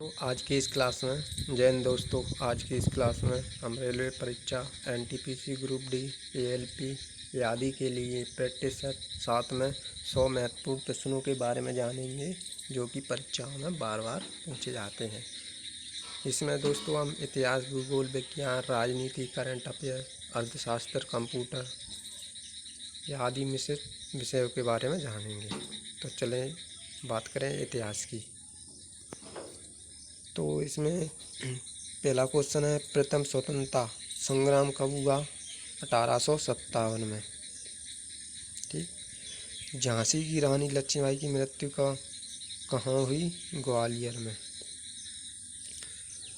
तो आज की इस क्लास में जय हिंद दोस्तों। आज की इस क्लास में हम रेलवे परीक्षा एनटीपीसी ग्रुप डी, एएलपी आदि के लिए प्रैक्टिस सेट साथ में 100 महत्वपूर्ण प्रश्नों के बारे में जानेंगे जो कि परीक्षाओं में बार बार पूछे जाते हैं। इसमें दोस्तों हम इतिहास, भूगोल, विज्ञान, राजनीति, करंट अफेयर, अर्थशास्त्र, कंप्यूटर आदि मिश्रित विषयों के बारे में जानेंगे। तो चलें बात करें इतिहास की। तो इसमें पहला क्वेश्चन है, प्रथम स्वतंत्रता संग्राम कब हुआ? 1857 में। ठीक। झांसी की रानी लक्ष्मीबाई की मृत्यु कहाँ हुई? ग्वालियर में।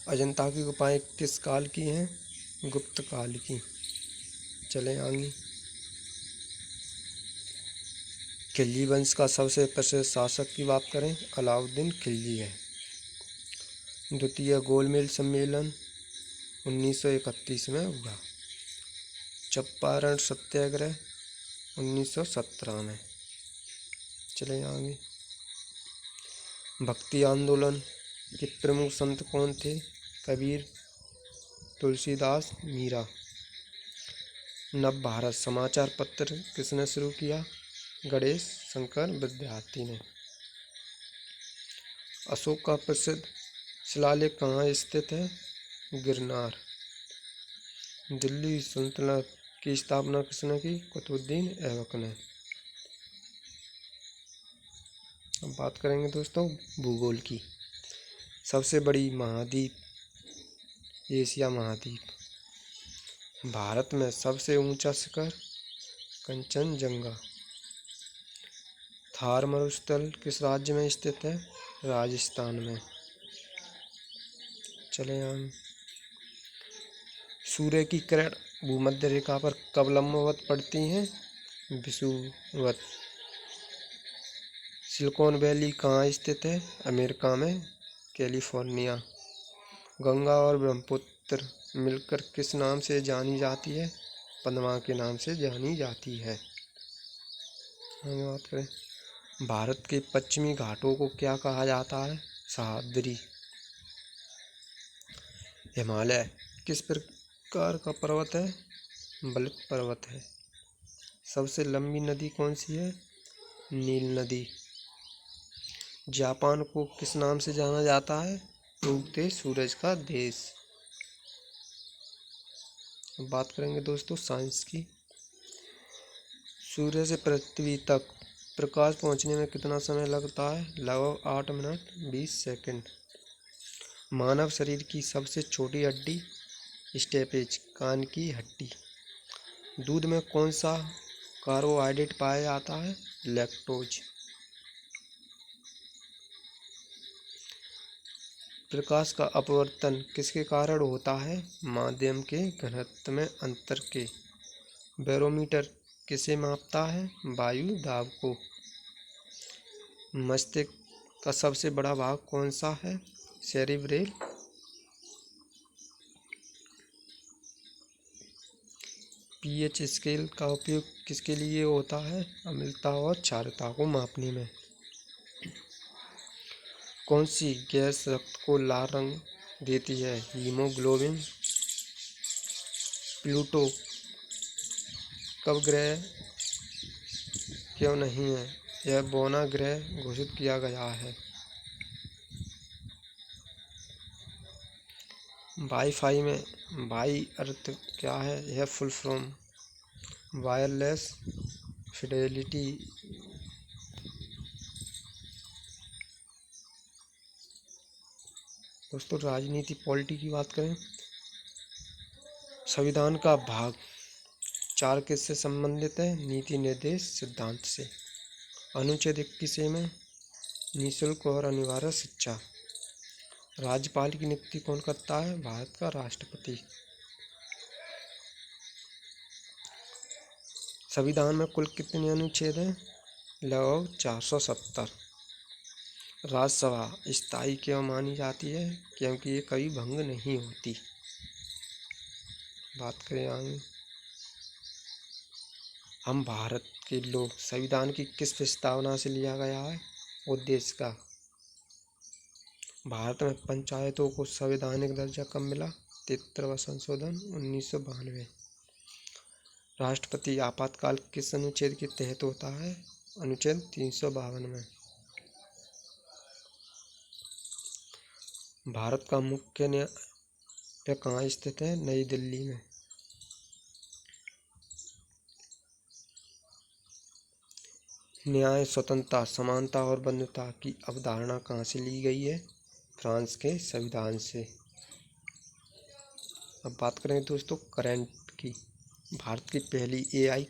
अजंता की गुफाएं किस काल की हैं? गुप्त काल की। चलें आगे। खिलजी वंश का सबसे प्रसिद्ध शासक की बात करें, अलाउद्दीन खिलजी है। द्वितीय गोलमेज सम्मेलन 1931 में हुआ। चंपारण सत्याग्रह 1917 में। चले आगे। भक्ति आंदोलन के प्रमुख संत कौन थे? कबीर, तुलसीदास, मीरा। नव भारत समाचार पत्र किसने शुरू किया? गणेश शंकर विद्यार्थी ने। अशोक का प्रसिद्ध शिलालेख कहाँ स्थित है? गिरनार। दिल्ली सल्तनत की स्थापना किसने की? कुतुबुद्दीन ऐबक ने। अब बात करेंगे दोस्तों भूगोल की। सबसे बड़ी महाद्वीप, एशिया महाद्वीप। भारत में सबसे ऊंचा शिखर कंचनजंगा। थार मरुस्थल किस राज्य में स्थित है? राजस्थान में। चले आगे। सूर्य की किरण भूमध्य रेखा पर कब लंबवत पड़ती हैं? विषुवत। सिलिकॉन वैली कहाँ स्थित है? अमेरिका में, कैलिफोर्निया। गंगा और ब्रह्मपुत्र मिलकर किस नाम से जानी जाती है? पद्मा के नाम से जानी जाती है। आगे बात करें। भारत के पश्चिमी घाटों को क्या कहा जाता है? सह्याद्री। हिमालय किस प्रकार का पर्वत है? बलित पर्वत है। सबसे लंबी नदी कौन सी है? नील नदी। जापान को किस नाम से जाना जाता है? उगते सूरज का देश। अब बात करेंगे दोस्तों साइंस की। सूर्य से पृथ्वी तक प्रकाश पहुंचने में कितना समय लगता है? लगभग 8 मिनट 20 सेकंड। मानव शरीर की सबसे छोटी हड्डी? स्टेपेज, कान की हड्डी। दूध में कौन सा कार्बोहाइड्रेट पाया जाता है? लैक्टोज। प्रकाश का अपवर्तन किसके कारण होता है? माध्यम के घनत्व में अंतर के। बैरोमीटर किसे मापता है? वायु दाब को। मस्तिष्क का सबसे बड़ा भाग कौन सा है? सेरिब्रेल। पीएच स्केल का उपयोग किसके लिए होता है? अम्लता और क्षारता को मापने में। कौन सी गैस रक्त को लाल रंग देती है? हीमोग्लोबिन। प्लूटो कब ग्रह क्यों नहीं है? यह बौना ग्रह घोषित किया गया है। वाईफाई में वाई अर्थ क्या है? यह फुल फॉर्म वायरलेस फिडेलिटी। दोस्तों राजनीति पॉलिटी की बात करें। संविधान का भाग 4 किससे संबंधित है? नीति निर्देश सिद्धांत से। अनुच्छेद 21 में निःशुल्क और अनिवार्य शिक्षा। राज्यपाल की नियुक्ति कौन करता है? भारत का राष्ट्रपति। संविधान में कुल कितने अनुच्छेद हैं? लगभग 470। राज्यसभा स्थायी क्यों मानी जाती है? क्योंकि ये कभी भंग नहीं होती। बात करें आगे। हम भारत के लोग संविधान की किस प्रस्तावना से लिया गया है? उद्देश्य का। भारत में पंचायतों को संवैधानिक दर्जा कब मिला? 73वां संशोधन 1992। राष्ट्रपति आपातकाल किस अनुच्छेद के तहत होता है? अनुच्छेद 352 में। भारत का मुख्य न्यायालय कहाँ स्थित है? नई दिल्ली में। न्याय स्वतंत्रता, समानता और बंधुता की अवधारणा कहाँ से ली गई है? फ्रांस के संविधान से। अब बात करें दोस्तों करंट की। भारत की पहली एआई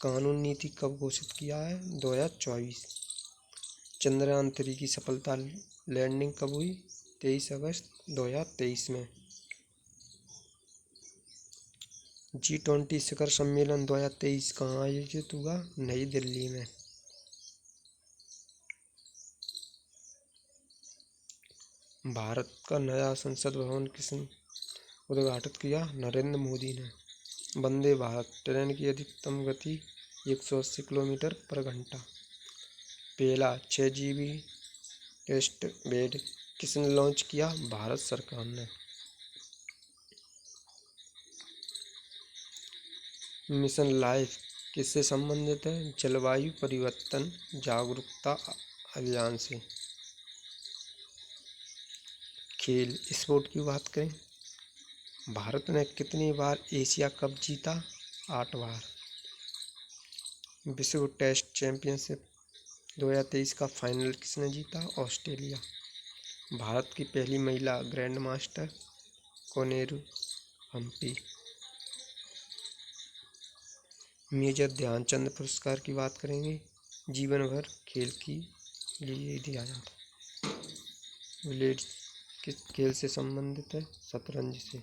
कानून नीति कब घोषित किया है? 2024। चंद्रयान 3 की सफलता लैंडिंग कब हुई? 23 अगस्त 2023 में। G20 शिखर सम्मेलन 2023 कहाँ आयोजित हुआ? नई दिल्ली में। भारत का नया संसद भवन किसने उद्घाटित किया? नरेंद्र मोदी ने। वंदे भारत ट्रेन की अधिकतम गति 180 किलोमीटर पर घंटा। पहला 6 GB टेस्ट बेड किसने लॉन्च किया? भारत सरकार ने। मिशन लाइफ किससे संबंधित है? जलवायु परिवर्तन जागरूकता अभियान से। खेल स्पोर्ट की बात करें, भारत ने कितनी बार एशिया कप जीता? 8 बार। विश्व टेस्ट चैंपियनशिप 2023 का फाइनल किसने जीता? ऑस्ट्रेलिया। भारत की पहली महिला grand master Koneru Humpy. Major Dhyan Chand पुरस्कार की बात करेंगे, जीवन भर खेल की लिए दिया जाता। विलेज किस खेल से संबंधित है? शतरंज से।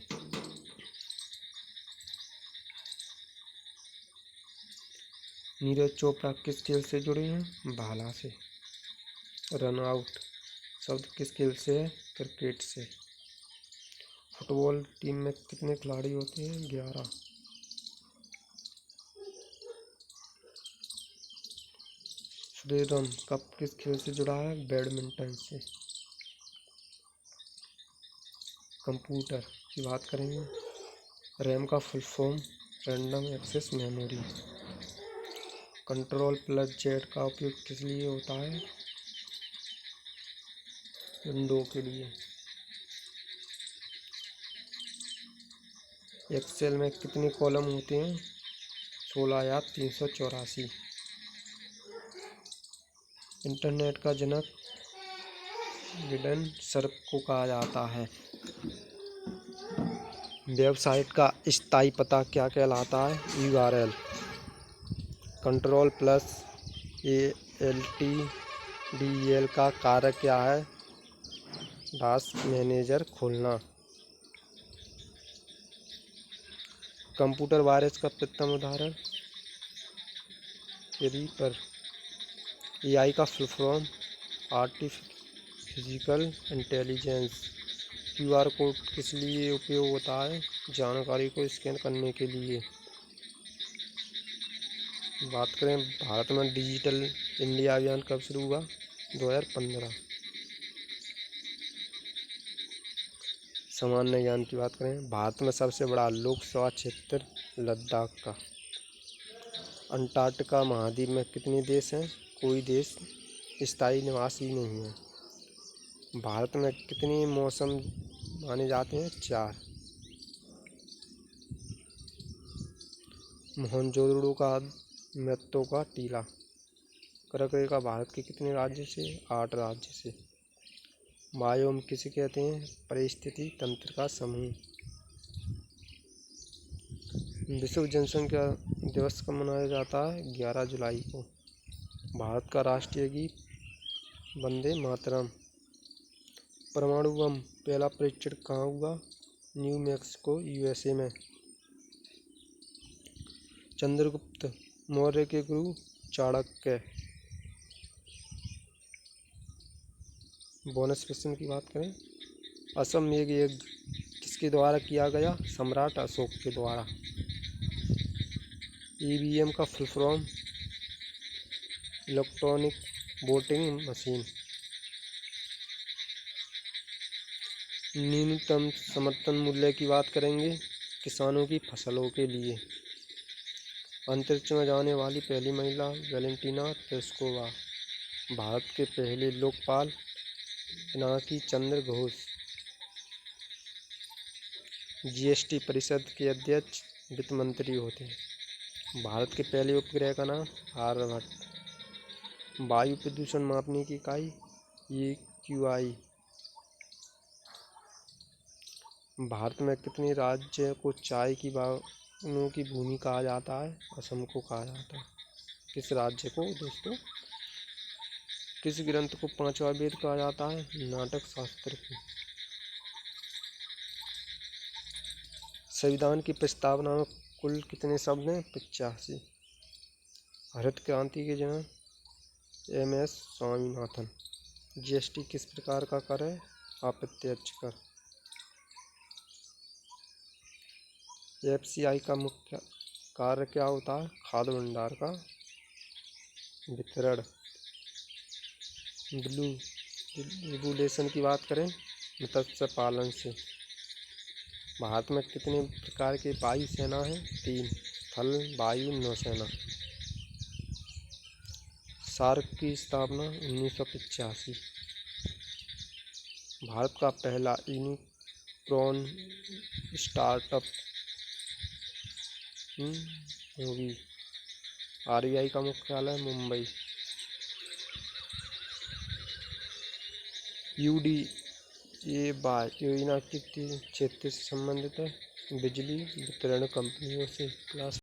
नीरज चोपड़ा किस खेल से जुड़े हैं? भाला से। रन आउट शब्द किस खेल से है? क्रिकेट से। फुटबॉल टीम में कितने खिलाड़ी होते हैं? 11। श्रीराम कप किस खेल से जुड़ा है? बैडमिंटन से। कंप्यूटर की बात करेंगे, रैम का full form random access memory. Control plus Z का उपयोग किस लिए होता है? विंडो के लिए। एक्सेल में कितने कॉलम होते हैं? 16 या 384। इंटरनेट का जनक गिडेन सर्प को कहा जाता है। वेबसाइट का स्थायी पता क्या कहलाता है? URL। कंट्रोल प्लस ALT/DEL का कार्य क्या है? टास्क मैनेजर खोलना। कंप्यूटर वायरस का प्रथम उदाहरण क्रीपर। AI का full form artificial intelligence. QR code किस लिए उपयोग होता है? जानकारी को स्कैन करने के लिए। बात करें भारत में डिजिटल इंडिया अभियान कब शुरू हुआ? 2015। सामान्य ज्ञान की बात करें, भारत में सबसे बड़ा लोकसभा क्षेत्र लद्दाख का। अंटार्कटिका महाद्वीप में कितने देश हैं? कोई देश स्थायी निवासी नहीं है। भारत में कितने मौसम माने जाते हैं? 4। मोहनजोदड़ो का मृत्यु का टीला कर्क का भारत के कितने राज्य से? 8 राज्य से। बायोम किसे कहते हैं? परिस्थिति तंत्र का समूह। विश्व जनसंख्या दिवस कब मनाया जाता है? 11 जुलाई को। भारत का राष्ट्रीय गीत वंदे मातरम। परमाणु बम पहला परीक्षण कहाँ हुआ? न्यू मैक्सिको USA में। चंद्रगुप्त मौर्य के गुरु चाणक्य। बोनस क्वेश्चन की बात करें, अश्वमेध यज्ञ किसके द्वारा किया गया? सम्राट अशोक के द्वारा। EVM का full form electronic voting machine. न्यूनतम समर्थन मूल्य की बात करेंगे किसानों की फसलों के लिए। अंतरिक्ष में जाने वाली पहली महिला वैलेंटीना तेरेस्कोवा। भारत के पहले लोकपाल पिनाकी चंद्र घोष। जीएसटी परिषद के अध्यक्ष वित्त मंत्री होते हैं। भारत के पहले उपग्रह का नाम आर्यभट्ट। वायु प्रदूषण मापने की इकाई AQI। भारत में कितने राज्य को चाय की बागों की भूमि कहा जाता है? असम को कहा जाता है। किस राज्य को दोस्तों? किस ग्रंथ को पांचवा वेद कहा जाता है? नाटक शास्त्र को। संविधान की प्रस्तावना में कुल कितने शब्द हैं? 85। हरित क्रांति के जनक MS स्वामीनाथन। जीएसटी किस प्रकार का कर है? अप्रत्यक्ष कर। FCI का मुख्य कार्य क्या होता है? खाद्य भंडार का वितरण। ब्लू रेगुलेशन की बात करें मत्स्य पालन से। भारत में कितने प्रकार के वायु सेना है? 3। थल, वायु, नौसेना। सार्क की स्थापना 1985। भारत का पहला यूनिकॉर्न स्टार्टअप होगी। RBI का मुख्यालय मुंबई। UDAY योजना किस क्षेत्र से संबंधित है? बिजली वितरण कंपनियों से। क्लास